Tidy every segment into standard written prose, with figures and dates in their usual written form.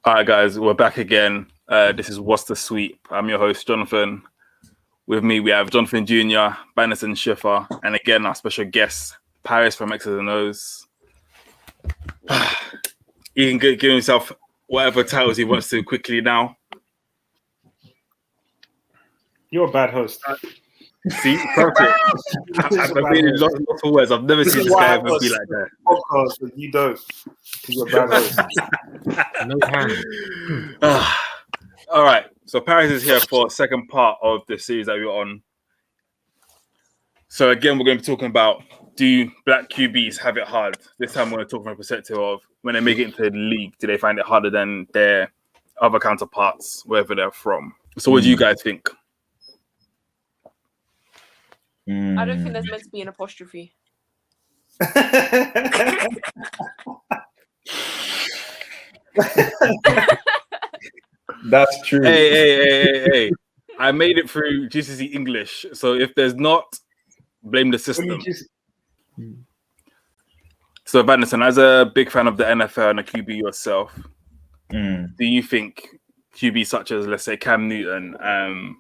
All right, guys, we're back again. This is What's the Sweep. I'm your host, Jonathan. With me, we have Jonathan Jr., Bannerson Schiffer, and again, our special guest, Paris from X's and O's. He can give himself whatever titles he wants to quickly now. You're a bad host. See, perfect. I've been lots of words. I've never seen this guy ever be like that. Podcast, but you don't. You're a bad host. No hand. All right. So Paris is here for a second part of the series that we're on. So again, we're going to be talking about, do black QBs have it hard? This time we're going to talk from a perspective of when they make it into the league, do they find it harder than their other counterparts, wherever they're from? So what do you guys think? I don't think there's meant to be an apostrophe. That's true. Hey. I made it through GCSE English. So if there's not, blame the system. So Vanderson, as a big fan of the NFL and a QB yourself, do you think QB such as, let's say, Cam Newton,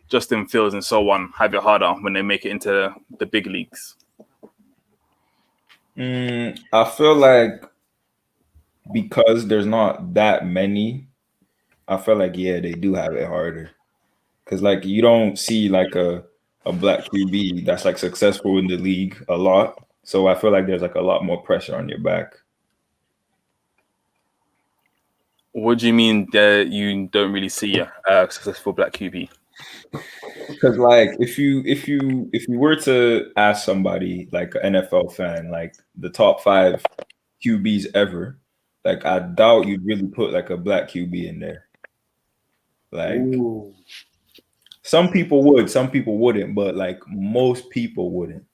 Justin Fields and so on have it harder when they make it into the big leagues? I feel like because there's not that many, I feel like, yeah, they do have it harder. Because, like, you don't see, like, a black QB that's, like, successful in the league a lot. So I feel like there's, like, a lot more pressure on your back. What do you mean that you don't really see a successful black QB? Because, like, if you were to ask somebody, like an NFL fan, like the top 5 QBs ever, like, I doubt you'd really put like a black QB in there. Like, some people would, some people wouldn't, but like most people wouldn't.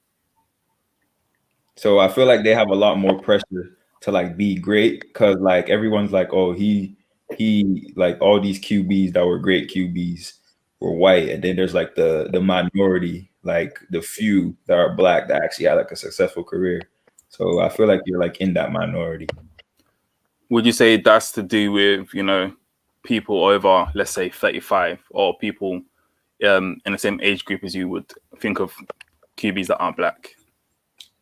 So I feel like they have a lot more pressure to like be great, because like everyone's like, oh, he like all these QBs that were great QBs were white, and then there's like the minority, like the few that are black that actually had like a successful career. So I feel like you're like in that minority. Would you say that's to do with, you know, people over, let's say, 35, or people in the same age group as you would think of QBs that aren't black?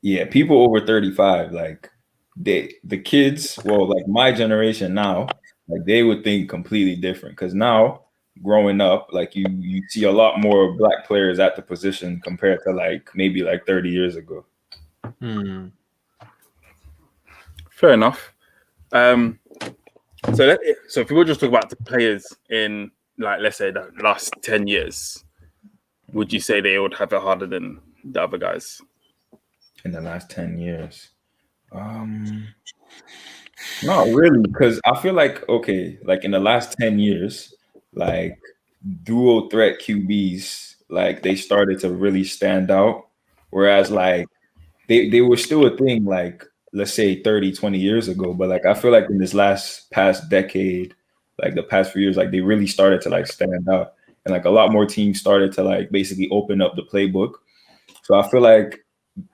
Yeah, people over 35, like the kids, well, like my generation now, like they would think completely different, because now growing up, like you see a lot more black players at the position compared to like maybe like 30 years ago. Fair enough. So if we were just talk about the players in, like, let's say the last 10 years, would you say they would have it harder than the other guys? In the last 10 years? Not really, because I feel like, okay, like in the last 10 years, like dual threat QBs, like they started to really stand out. Whereas like they were still a thing, like let's say 30, 20 years ago. But like I feel like in this past decade, like the past few years, like they really started to like stand out. And like a lot more teams started to like basically open up the playbook. So I feel like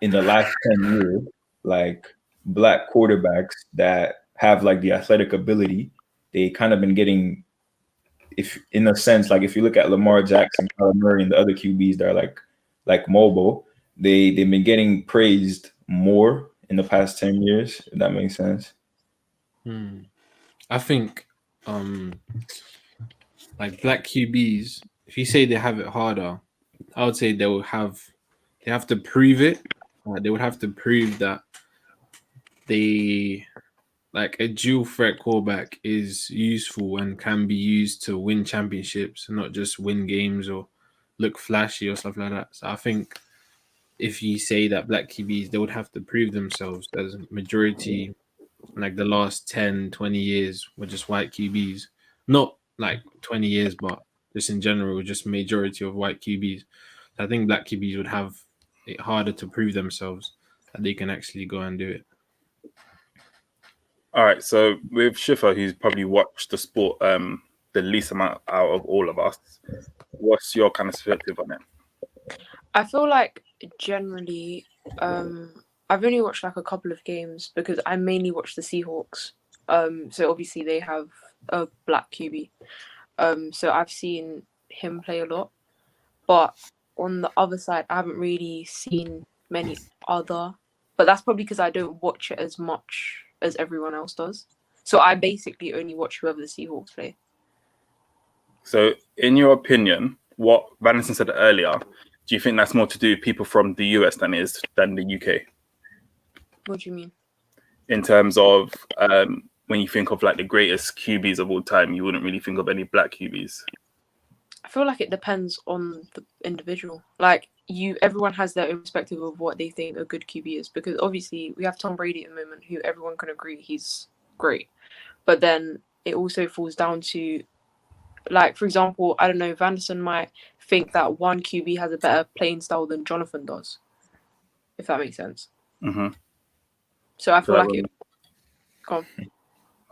in the last 10 years, like black quarterbacks that have like the athletic ability, they kind of been getting, if in a sense, like if you look at Lamar Jackson, Kyler Murray, and the other QBs that are like mobile, they've been getting praised more in the past 10 years, if that makes sense. I think like black QBs, if you say they have it harder, I would say they have to prove it. They would have to prove that they, like, a dual threat quarterback is useful and can be used to win championships and not just win games or look flashy or stuff like that. So I think if you say that black QBs, they would have to prove themselves, as majority, like the last 10, 20 years were just white QBs. Not like 20 years, but just in general, just majority of white QBs. So I think black QBs would have it harder to prove themselves that they can actually go and do it. All right, so with Schiffer, who's probably watched the sport the least amount out of all of us, what's your kind of perspective on it? I feel like generally, I've only watched like a couple of games because I mainly watch the Seahawks. So obviously they have a black QB. So I've seen him play a lot, but on the other side, I haven't really seen many other. But that's probably because I don't watch it as much as everyone else does. So I basically only watch whoever the Seahawks play. So, in your opinion, what Vanessa said earlier, do you think that's more to do with people from the US than the UK? What do you mean? In terms of when you think of like the greatest QBs of all time, you wouldn't really think of any black QBs. I feel like it depends on the individual. Like everyone has their own perspective of what they think a good QB is. Because obviously we have Tom Brady at the moment, who everyone can agree he's great. But then it also falls down to, like, for example, I don't know, Vanderson might think that one QB has a better playing style than Jonathan does, if that makes sense. Mm-hmm. So I feel like it. Go on.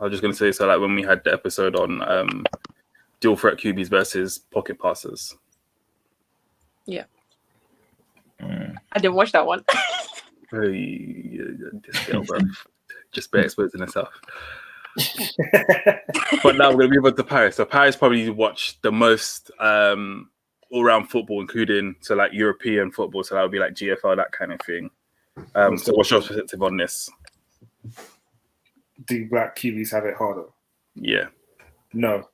I was just going to say, so like when we had the episode on dual threat QBs versus pocket passers. Yeah. I didn't watch that one. This girl, bro. Just bare exposing herself. But now we're going to move on to Paris. So Paris probably watched the most all-round football, including like European football. So that would be like GFL, that kind of thing. So what's your perspective on this? Do black QBs have it harder? Yeah. No.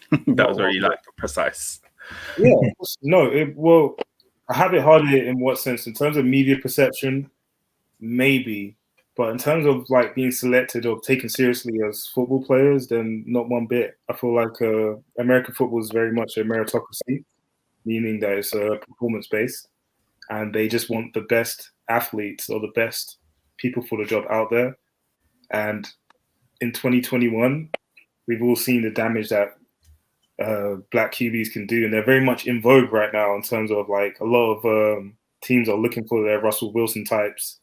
That was very like precise. Yeah. No. Well, I have it harder in what sense? In terms of media perception, maybe. But in terms of like being selected or taken seriously as football players, then not one bit. I feel like American football is very much a meritocracy, meaning that it's performance-based, and they just want the best athletes or the best people for the job out there. And in 2021, we've all seen the damage that black QBs can do, and they're very much in vogue right now in terms of like a lot of teams are looking for their Russell Wilson types,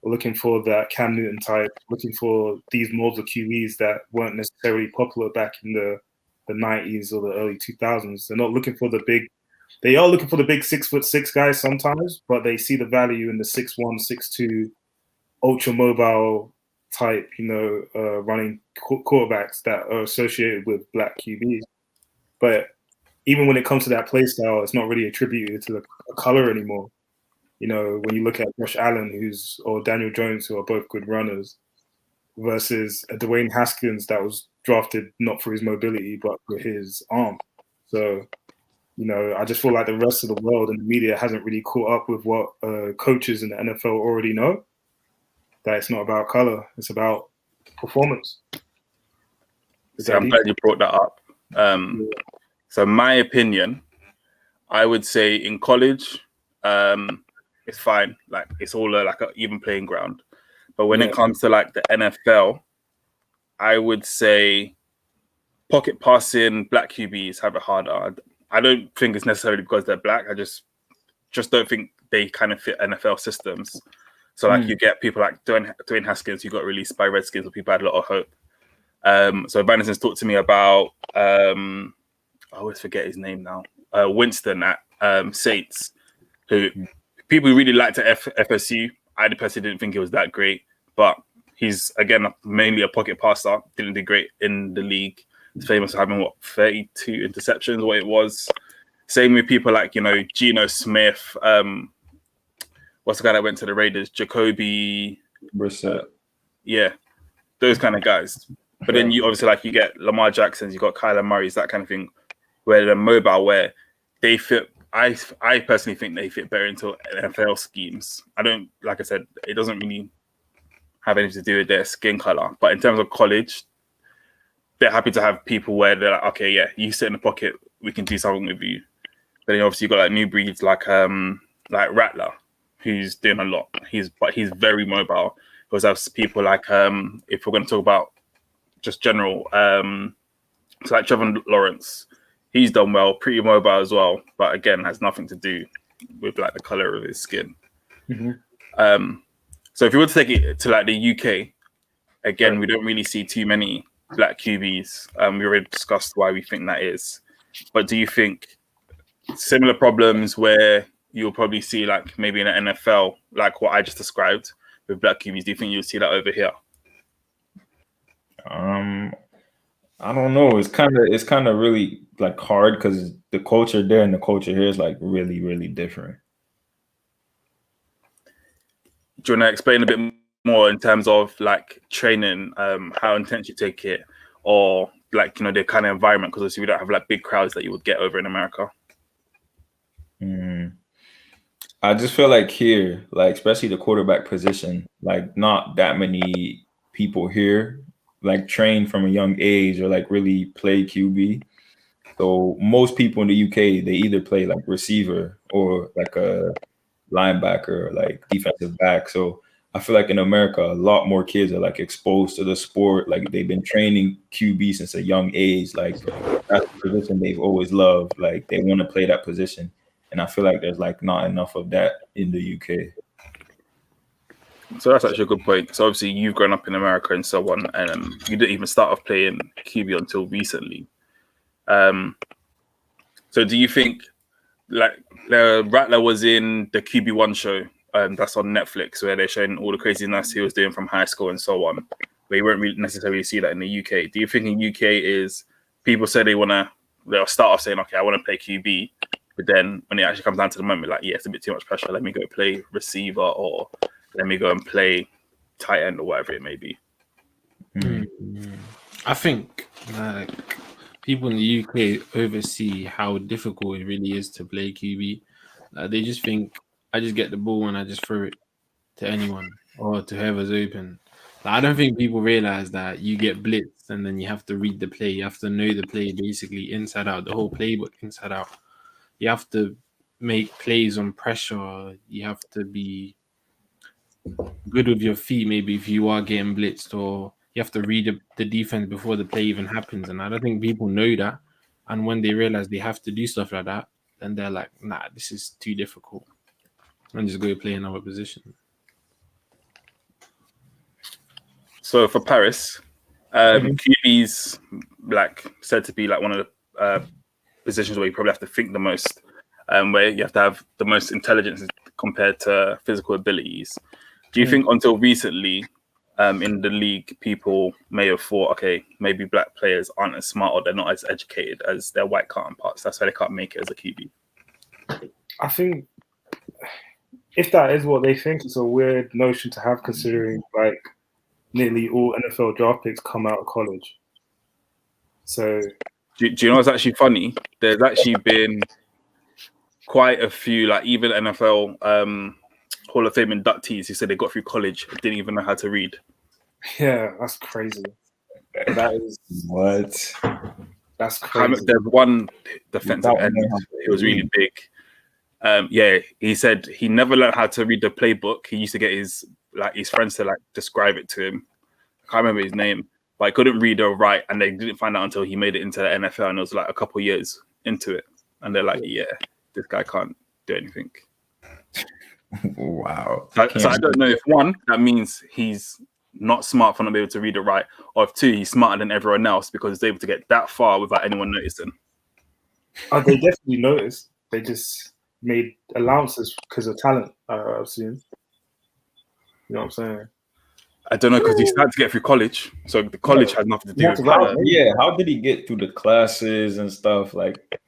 looking for that Cam Newton type, looking for these molds of QBs that weren't necessarily popular back in the 90s or the early 2000s. They're not looking for the big. They are looking for the big 6'6" guys sometimes, but they see the value in the 6'1", 6'2", ultra mobile type, running quarterbacks that are associated with black QBs. But even when it comes to that play style, it's not really attributed to the color anymore. When you look at Josh Allen, or Daniel Jones, who are both good runners, versus a Dwayne Haskins that was drafted not for his mobility but for his arm. So, I just feel like the rest of the world and the media hasn't really caught up with what coaches in the NFL already know. That it's not about color; it's about performance. So I'm glad you brought that up. So my opinion, I would say in college, it's fine. Like it's all like an even playing ground. But when it comes to like the NFL, I would say pocket passing black QBs have it harder. I don't think it's necessarily because they're black. I just don't think they kind of fit NFL systems. So like you get people like Dwayne Haskins who got released by Redskins, where people had a lot of hope. So Vanesson's talked to me about I always forget his name now. Winston at Saints, who people really liked at FSU. I personally didn't think he was that great, but he's again mainly a pocket passer. Didn't do great in the league. He's famous for having 32 interceptions, what it was. Same with people like Geno Smith. What's the guy that went to the Raiders? Jacoby Brissett. Yeah, those kind of guys. But then you obviously you get Lamar Jacksons, you got Kyler Murray's, that kind of thing, where they're mobile, where they fit. I personally think they fit better into NFL schemes. I don't, like I said, it doesn't really have anything to do with their skin color. But in terms of college, they're happy to have people where they're like, okay, yeah, you sit in the pocket, we can do something with you. But then obviously you got like new breeds like Rattler, who's doing a lot. He's very mobile. Because there's people like if we're going to talk about just general, so like Trevor Lawrence, he's done well, pretty mobile as well, but again has nothing to do with like the color of his skin. Mm-hmm. So if you were to take it to like the UK, again, we don't really see too many black QBs. We already discussed why we think that is. But do you think similar problems where you'll probably see like maybe in the NFL, like what I just described with black QBs, do you think you'll see that over here? I don't know. It's kind of really like hard because the culture there and the culture here is like really, really different. Do you want to explain a bit more in terms of like training, how intense you take it, or like, you know, the kind of environment? Because obviously we don't have like big crowds that you would get over in America. I just feel like here, like especially the quarterback position, like not that many people here like train from a young age or like really play QB. So most people in the UK, they either play like receiver or like a linebacker or like defensive back. So I feel like in America, a lot more kids are like exposed to the sport. Like they've been training QB since a young age. Like that's the position they've always loved. Like they want to play that position. And I feel like there's like not enough of that in the UK. So that's actually a good point. So obviously you've grown up in America and so on, and you didn't even start off playing QB until recently. So do you think like Rattler was in the QB1 show that's on Netflix where they're showing all the craziness he was doing from high school and so on, where you won't really necessarily see that in the UK? Do you think in UK is people say they'll start off saying, okay, I want to play QB, but then when it actually comes down to the moment, like, yeah, it's a bit too much pressure. Let me go play receiver, or let me go and play tight end, or whatever it may be. I think like people in the UK oversee how difficult it really is to play QB. They just think I just get the ball and I just throw it to anyone or to whoever's open. Like, I don't think people realize that you get blitzed and then you have to read the play. You have to know the play basically inside out, the whole playbook inside out. You have to make plays on pressure. You have to be good with your feet, maybe if you are getting blitzed, or you have to read the defense before the play even happens. And I don't think people know that. And when they realize they have to do stuff like that, then they're like, nah, this is too difficult. And just go play another position. So for Paris, QB's like said to be like one of the positions where you probably have to think the most, where you have to have the most intelligence compared to physical abilities. Do you think until recently in the league, people may have thought, okay, maybe black players aren't as smart or they're not as educated as their white counterparts? That's why they can't make it as a QB. I think if that is what they think, it's a weird notion to have, considering like nearly all NFL draft picks come out of college. So do you know what's actually funny? There's actually been quite a few, like even NFL Hall of Fame inductees who said they got through college didn't even know how to read. Yeah, that's crazy. That is what? That's crazy. There's one defensive end. It was really big. Yeah, he said he never learned how to read the playbook. He used to get his friends to like describe it to him. I can't remember his name, but I couldn't read or write, and they didn't find out until he made it into the NFL, and it was like a couple years into it, and they're like, yeah, this guy can't do anything. Wow. So I don't know if one, that means he's not smart for not being able to read or write, or if two, he's smarter than everyone else because he's able to get that far without anyone noticing. Oh, they definitely noticed. They just made allowances because of talent, I assume. You know what I'm saying? I don't know, because he started to get through college, so the college had nothing to do with it. How did he get through the classes and stuff? Like,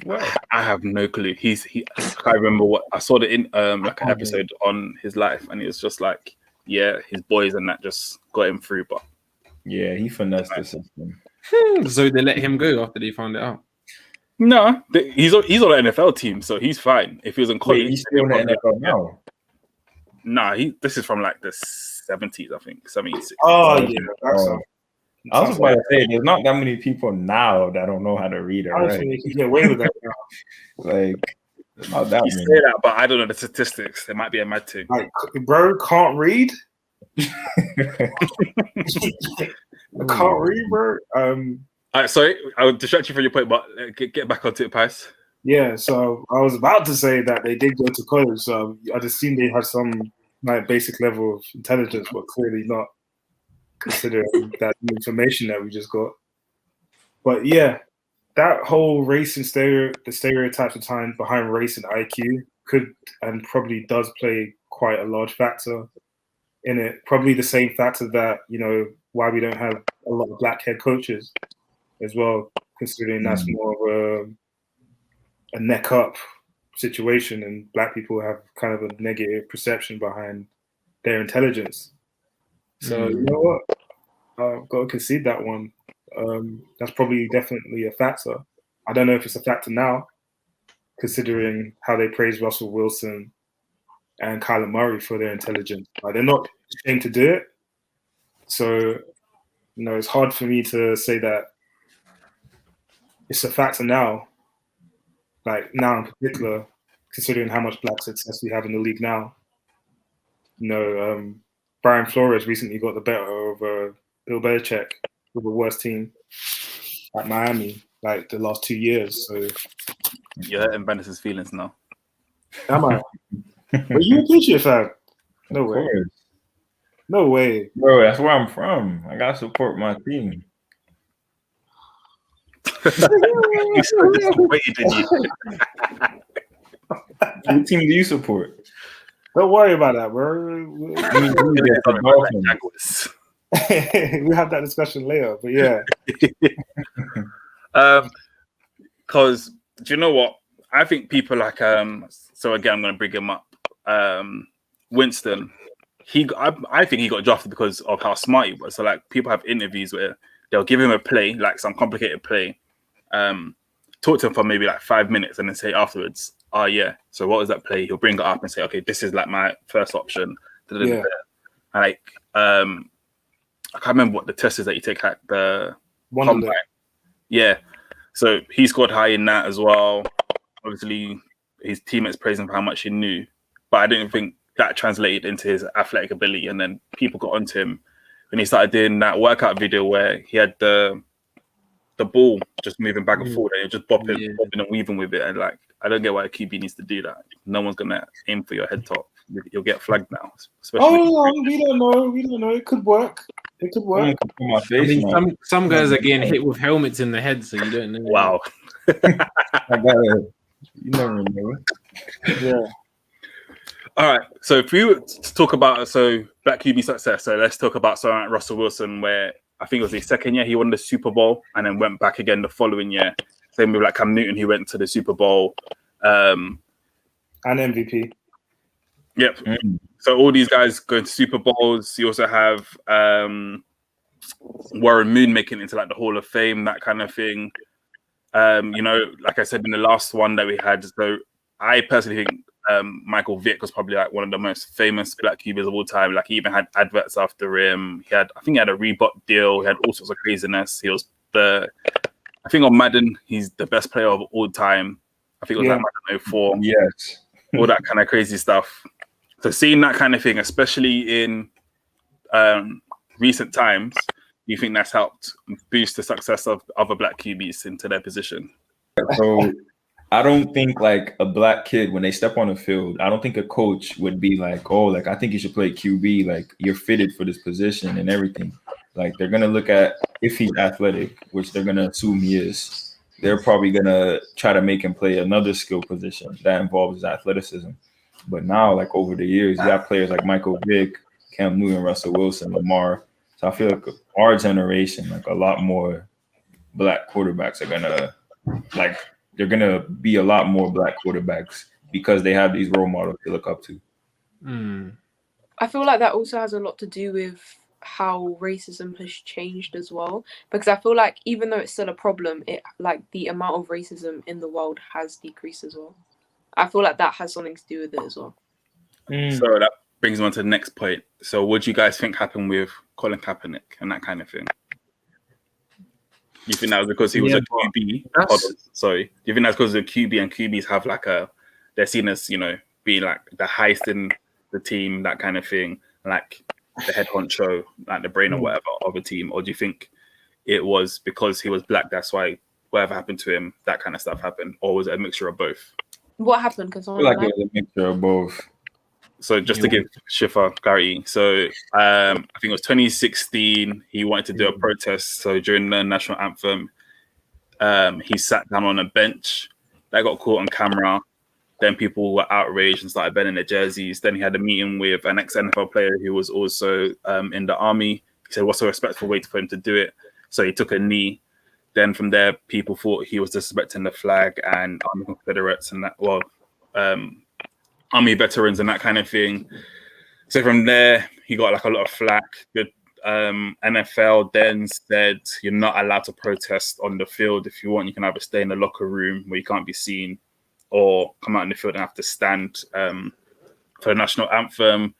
what? I have no clue. I can't remember what I saw in like an episode on his life, and it was just like, yeah, his boys and that just got him through. But yeah, he finessed the system. So they let him go after they found it out. No, he's on an NFL team, so he's fine. If he was in college, wait, he's still in the NFL now. Nah, this is from like the 70s, I think, 76. Oh yeah, that's I was about to say, there's not that many people now that don't know how to read or I don't write. think they can get away with that now. Like, not that You many. say that, but I don't know the statistics. It might be a mad thing. Like, bro, can't read. Can't read, bro. Sorry, I would distract you from your point, but get back onto it, Pice. Yeah, so I was about to say that they did go to college, so I'd assume they had some like basic level of intelligence, but clearly not, considering that information that we just got. But yeah, that whole race and the stereotypes of time behind race and IQ could and probably does play quite a large factor in it. Probably the same factor that, you know, why we don't have a lot of black head coaches. as well, considering that's more of a neck up situation, and black people have kind of a negative perception behind their intelligence. So you know what? I've got to concede that one. That's probably definitely a factor. I don't know if it's a factor now, considering how they praise Russell Wilson and Kyler Murray for their intelligence. Like, they're not ashamed to do it. So, it's hard for me to say that it's a factor now. Like now in particular, considering how much black success we have in the league now. Brian Flores recently got the better of Bill Belichick with the worst team at Miami, like the last 2 years. So you're hurting Bendis' feelings now. Am I? But you a Patriot fan? No way. No way. Bro, that's where I'm from. I gotta support my team. You so disappointed in you. What team do you support? Don't worry about that, bro. We'll have that discussion later, but yeah. Because do you know what? I think people like so again, I'm going to bring him up. Winston, I think he got drafted because of how smart he was. So like people have interviews where they'll give him a play, like some complicated play, talk to him for maybe like 5 minutes, and then say afterwards, "Oh yeah, so what was that play?" He'll bring it up and say, "Okay, this is like my first option." Yeah. Like I can't remember what the test is that you take at the combine. Yeah, so he scored high in that as well. Obviously, his teammates praised him for how much he knew, but I didn't think that translated into his athletic ability. And then people got onto him when he started doing that workout video where he had the ball just moving back and forth, and you're just bopping and weaving with it. And like, I don't get why a QB needs to do that. No one's gonna aim for your head top. You'll get flagged now. We don't know. It could work. I mean, some guys are getting hit with helmets in the head, so you don't know. Wow. You never know. Yeah. All right. So if we were to talk about black QB success, so let's talk about someone like Russell Wilson, where I think it was his second year he won the Super Bowl and then went back again the following year. Same with like Cam Newton, he went to the Super Bowl. And MVP. Yep. So all these guys going to Super Bowls. You also have Warren Moon making it into like the Hall of Fame, that kind of thing. Like I said in the last one that we had, so I personally think Michael Vick was probably like one of the most famous black QBs of all time. Like he even had adverts after him. I think he had a Reebok deal. He had all sorts of craziness. He was I think on Madden, he's the best player of all time. I think it was like Madden 04. Yes. All that kind of crazy stuff. So seeing that kind of thing, especially in recent times, do you think that's helped boost the success of other black QBs into their position? So I don't think like a black kid, when they step on the field, I don't think a coach would be like, oh, like, I think you should play QB. Like, you're fitted for this position and everything. Like, they're going to look at if he's athletic, which they're going to assume he is. They're probably going to try to make him play another skill position that involves his athleticism. But now, like over the years, you have players like Michael Vick, Cam Newton, Russell Wilson, Lamar. So I feel like our generation, like a lot more black quarterbacks are gonna they're gonna be a lot more black quarterbacks because they have these role models to look up to. I feel like that also has a lot to do with how racism has changed as well. Because I feel like even though it's still a problem, it like the amount of racism in the world has decreased as well. I feel like that has something to do with it as well. So that brings me on to the next point. So what do you guys think happened with Colin Kaepernick and that kind of thing? You think that was because he was a QB? Sorry. Do you think that's because of QB and QBs have like they're seen as, being like the highest in the team, that kind of thing, like the head honcho, like the brain or whatever of a team? Or do you think it was because he was black, that's why whatever happened to him, that kind of stuff happened? Or was it a mixture of both? What happened? Because I feel like it was a mixture of both. So just to give Shifa clarity, so I think it was 2016, he wanted to do a protest. So during the national anthem, he sat down on a bench. That got caught on camera. Then people were outraged and started bending their jerseys. Then he had a meeting with an ex-NFL player who was also in the army. He said, what's a respectful way for him to do it? So he took a knee. Then from there, people thought he was disrespecting the flag and Army Confederates and that, Army veterans and that kind of thing. So from there, he got like a lot of flack. The NFL then said you're not allowed to protest on the field. If you want, you can either stay in the locker room where you can't be seen, or come out in the field and have to stand for the national anthem.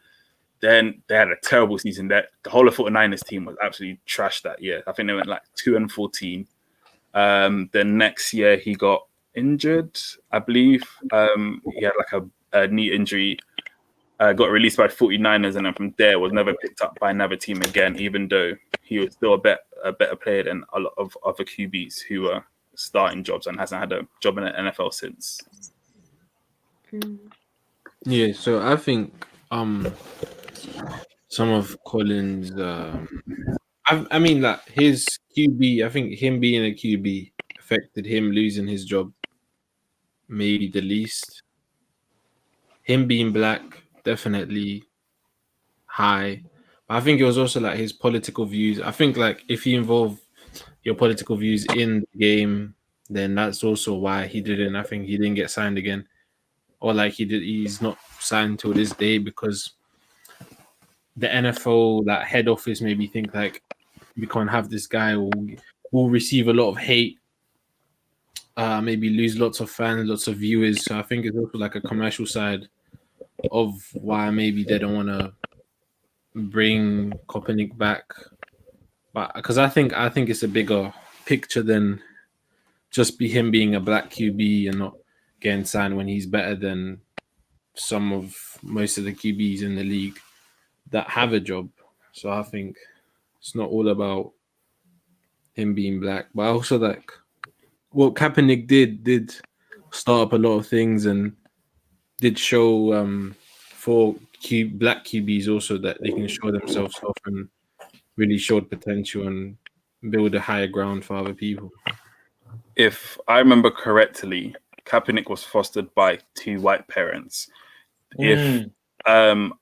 Then they had a terrible season. The whole of 49ers team was absolutely trashed that year. I think they went like 2-14. The next year he got injured, I believe. He had like a knee injury, got released by 49ers, and then from there was never picked up by another team again, even though he was still a better player than a lot of other QBs who were starting jobs and hasn't had a job in the NFL since. Yeah, so I think some of Colin's I mean, like his QB, I think him being a QB affected him losing his job maybe the least. Him being black, definitely high. But I think it was also like his political views. I think like if you involve your political views in the game, then that's also why he didn't. I think he didn't get signed again, or like he's not signed till this day because the NFL, that head office, maybe think like we can't have this guy, or will receive a lot of hate, maybe lose lots of fans, lots of viewers. So I think it's also like a commercial side of why maybe they don't want to bring Kaepernick back. But because I think it's a bigger picture than just him being a black QB and not getting signed when he's better than most of the QBs in the league that have a job. So I think it's not all about him being black, but also like what Kaepernick did start up a lot of things and did show for black QBs also that they can show themselves off and really showed potential and build a higher ground for other people. If I remember correctly, Kaepernick was fostered by 2 white parents. If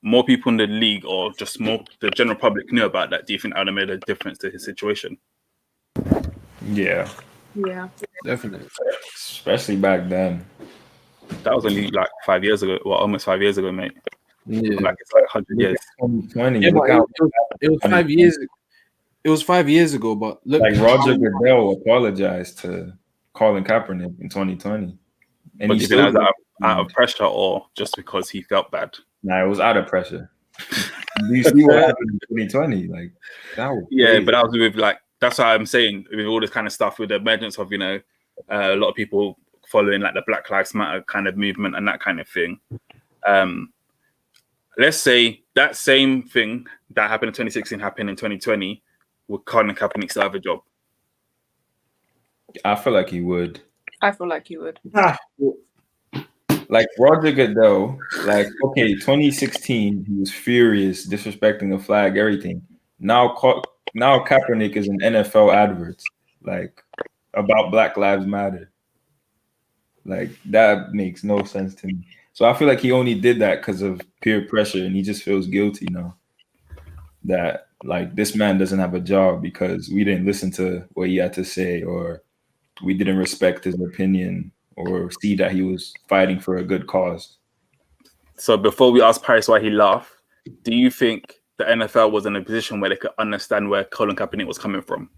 more people in the league or just more the general public knew about that, do you think that would have made a difference to his situation? Yeah, Definitely. especially back then. That was only like 5 years ago. Well, almost 5 years ago, mate. Yeah. Like it's like 100 years. 2020. Yeah, but it was 5 years. It was 5 years ago, but look, Like Roger Goodell apologized to Colin Kaepernick in 2020, and But he do you still think that was out of pressure or just because he felt bad? Nah, it was out of pressure. Do you see what happened in 2020? Like that was crazy. But that was with like that's why I'm saying with all this kind of stuff with the emergence of a lot of people following like the Black Lives Matter kind of movement and that kind of thing. Let's say that same thing that happened in 2016 happened in 2020. Would Colin Kaepernick still have a job? I feel like he would. I feel like you would. Like Roger Goodell, like, okay, 2016, he was furious, disrespecting the flag, everything. Now Kaepernick is in NFL adverts, like, about Black Lives Matter. Like, that makes no sense to me. So I feel like he only did that because of peer pressure, and he just feels guilty now that, like, this man doesn't have a job because we didn't listen to what he had to say, or we didn't respect his opinion, or see that he was fighting for a good cause. So before we ask Paris why he laughed, do you think the NFL was in a position where they could understand where Colin Kaepernick was coming from?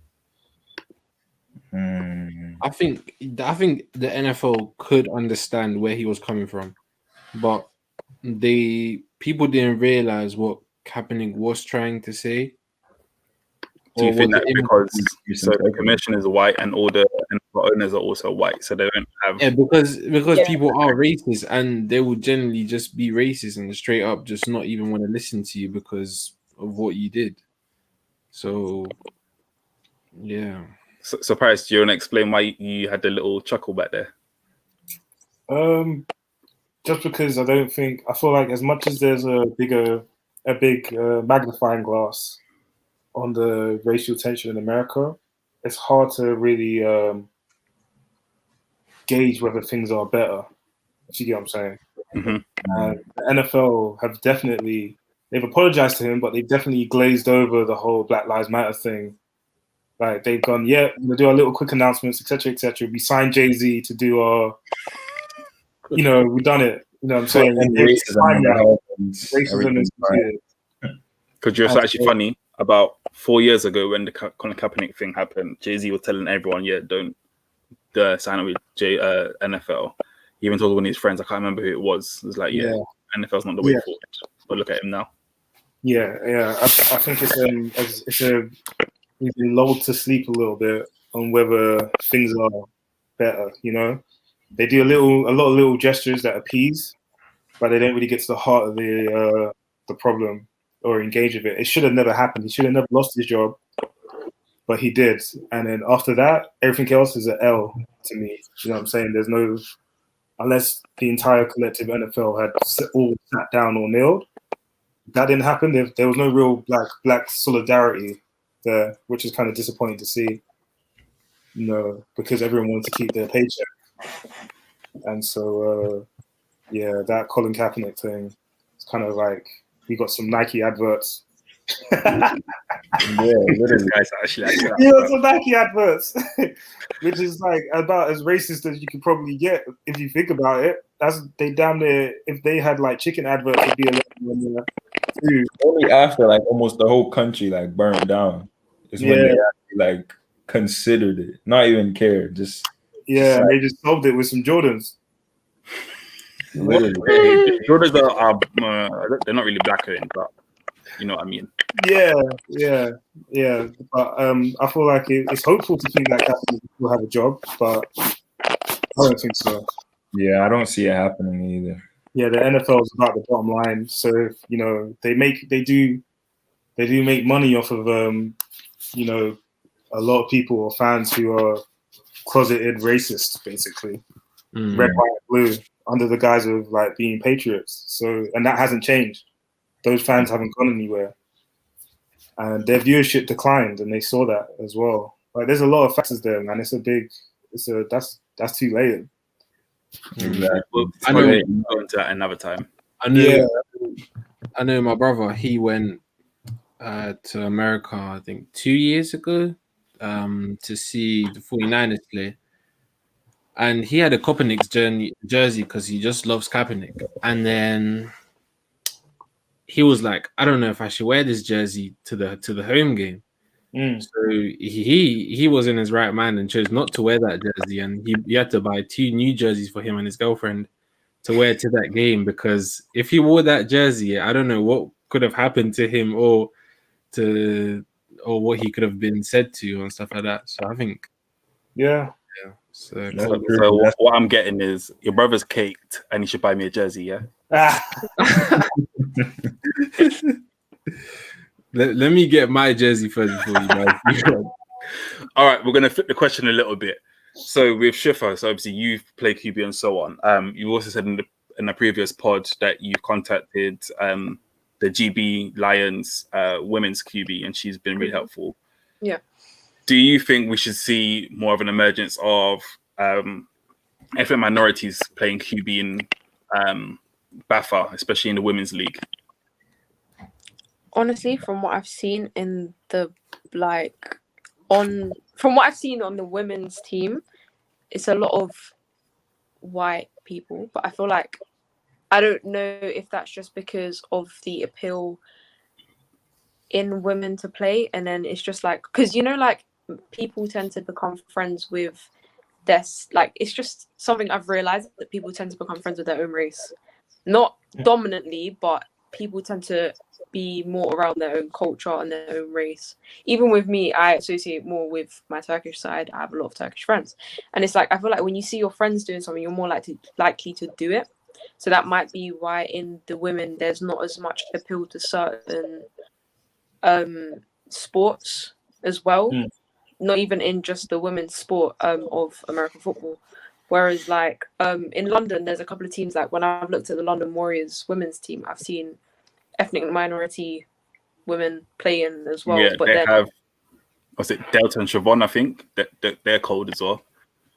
I think the NFL could understand where he was coming from, but people didn't realize what Kaepernick was trying to say. Do you think that because the commission is white and all the owners are also white, so they don't have because people are racist and they will generally just be racist and straight up just not even want to listen to you because of what you did. So yeah. So Paris, do you want to explain why you had the little chuckle back there? Just because I feel like as much as there's a big magnifying glass on the racial tension in America, it's hard to really gauge whether things are better. If you get what I'm saying. Mm-hmm. The NFL they've apologized to him, but they've definitely glazed over the whole Black Lives Matter thing. Like they've gone, yeah, we'll do our little quick announcements, etc., etc. We signed Jay-Z to do our, we've done it. You know what I'm saying? And racism is completed. Because it's actually funny. About 4 years ago, when the Colin Kaepernick thing happened, Jay-Z was telling everyone, "Yeah, don't sign up with NFL." He even told one of his friends, I can't remember who it was. It was like, "Yeah, NFL's not the way forward." But look at him now. Yeah. I think he's been lulled to sleep a little bit on whether things are better. They do a lot of little gestures that appease, but they don't really get to the heart of the problem or engage with it. It should have never happened. He should have never lost his job, but he did. And then after that, everything else is an L to me. You know what I'm saying? There's no, unless the entire collective NFL had all sat down or kneeled, that didn't happen. There was no real black solidarity there, which is kind of disappointing to see. Because everyone wanted to keep their paycheck, and so that Colin Kaepernick thing, it's kind of like we got some Nike adverts. Yeah, literally, guys actually like that. You got some Nike adverts, which is like about as racist as you could probably get if you think about it. They damn near, if they had like chicken adverts, would be a little too. Only after like almost the whole country like burned down is when they actually like considered it, not even cared. They just solved it with some Jordans. Literally. Jordans are they're not really black owned, but you know what I mean. Yeah. But I feel like it's hopeful to think that Kaepernick will have a job, but I don't think so. Yeah, I don't see it happening either. Yeah, the NFL is about the bottom line. So they do make money off of a lot of people or fans who are closeted racists, basically, red, white, blue, under the guise of like being patriots. So, and that hasn't changed. Those fans haven't gone anywhere, and their viewership declined, and they saw that as well. Like, there's a lot of factors there, man. That's too late. Exactly. We'll go into that another time. I know my brother, he went to America, I think 2 years ago, to see the 49ers play. And he had a Kaepernick jersey because he just loves Kaepernick. And then he was like, I don't know if I should wear this jersey to the home game. So he was in his right mind and chose not to wear that jersey, and he had to buy 2 new jerseys for him and his girlfriend to wear to that game, because if he wore that jersey, I don't know what could have happened to him or what he could have been said to and stuff like that. So I think So what I'm getting is your brother's caked and you should buy me a jersey, yeah? Let me get my jersey first before you guys. All right, we're going to flip the question a little bit. So with Shifa, so obviously you've played QB and so on. You also said in the previous pod that you contacted the GB Lions women's QB, and she's been really helpful. Yeah. Do you think we should see more of an emergence of ethnic minorities playing QB in BAFA, especially in the women's league? Honestly, from what I've seen in from what I've seen on the women's team, it's a lot of white people. But I feel like, I don't know if that's just because of the appeal in women to play, and then it's just like, because like people tend to become friends with this. Like, it's just something I've realized, that people tend to become friends with their own race, not dominantly, but people tend to be more around their own culture and their own race. Even with me, I associate more with my Turkish side. I have a lot of Turkish friends, and it's like, I feel like when you see your friends doing something, you're more likely to do it. So that might be why in the women there's not as much appeal to certain sports as well. Not even in just the women's sport of American football. Whereas like in London, there's a couple of teams, like when I've looked at the London Warriors women's team, I've seen ethnic minority women playing as well. Yeah, but they have, what's it, Delta and Siobhan, I think. They're cold as well.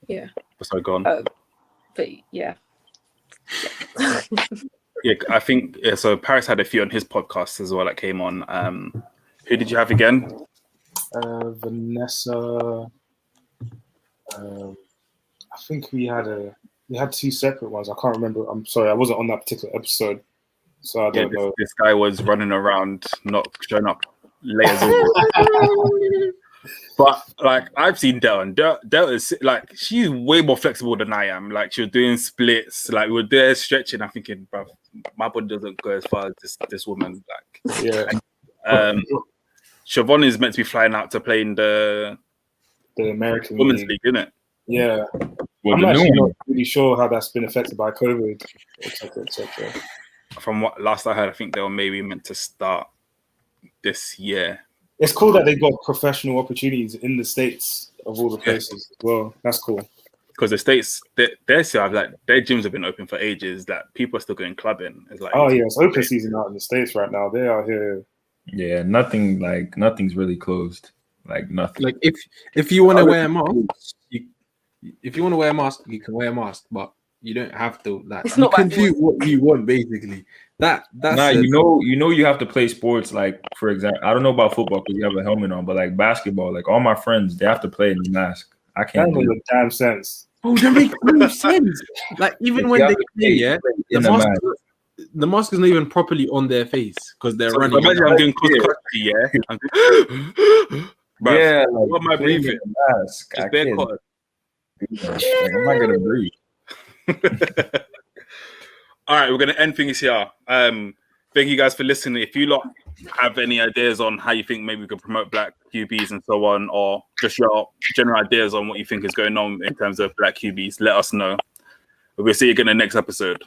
Yeah. So gone. But yeah. Yeah, I think, so Paris had a few on his podcast as well that came on. Who did you have again? Vanessa. I think we had two separate ones. I can't remember. I'm sorry, I wasn't on that particular episode, so I don't know. This guy was running around, not showing up late as But like I've seen Del, and Del is like she's way more flexible than I am. Like she was doing splits, like we were there stretching. I'm thinking, bro, my body doesn't go as far as this woman. Like, yeah. Siobhan is meant to be flying out to play in the American Women's League, isn't it? Yeah. I'm actually not really sure how that's been affected by COVID, etc. From what last I heard, I think they were maybe meant to start this year. It's cool that they got professional opportunities in the States of all the places as well. That's cool. Because the States, they still have like their gyms have been open for ages. That people are still going clubbing. It's like it's open season out in the States right now. They are here. Yeah, nothing's really closed. Like nothing. Like if you want to wear a mask, if you want to wear a mask, you can wear a mask, but you don't have to. Like you can do what you want, basically. That's you have to play sports. Like for example, I don't know about football because you have a helmet on, but like basketball, like all my friends, they have to play in the mask. I can't. That makes damn sense. Oh, that makes no sense. Like even when they play, the mask is not even properly on their face because they're running. Imagine I'm doing like, what am I breathing? Mask. Just bare cotton. I'm not gonna breathe. All right, we're gonna end things here. Thank you guys for listening. If you lot have any ideas on how you think maybe we could promote Black QBs and so on, or just your general ideas on what you think is going on in terms of Black QBs, let us know. We'll see you again in the next episode.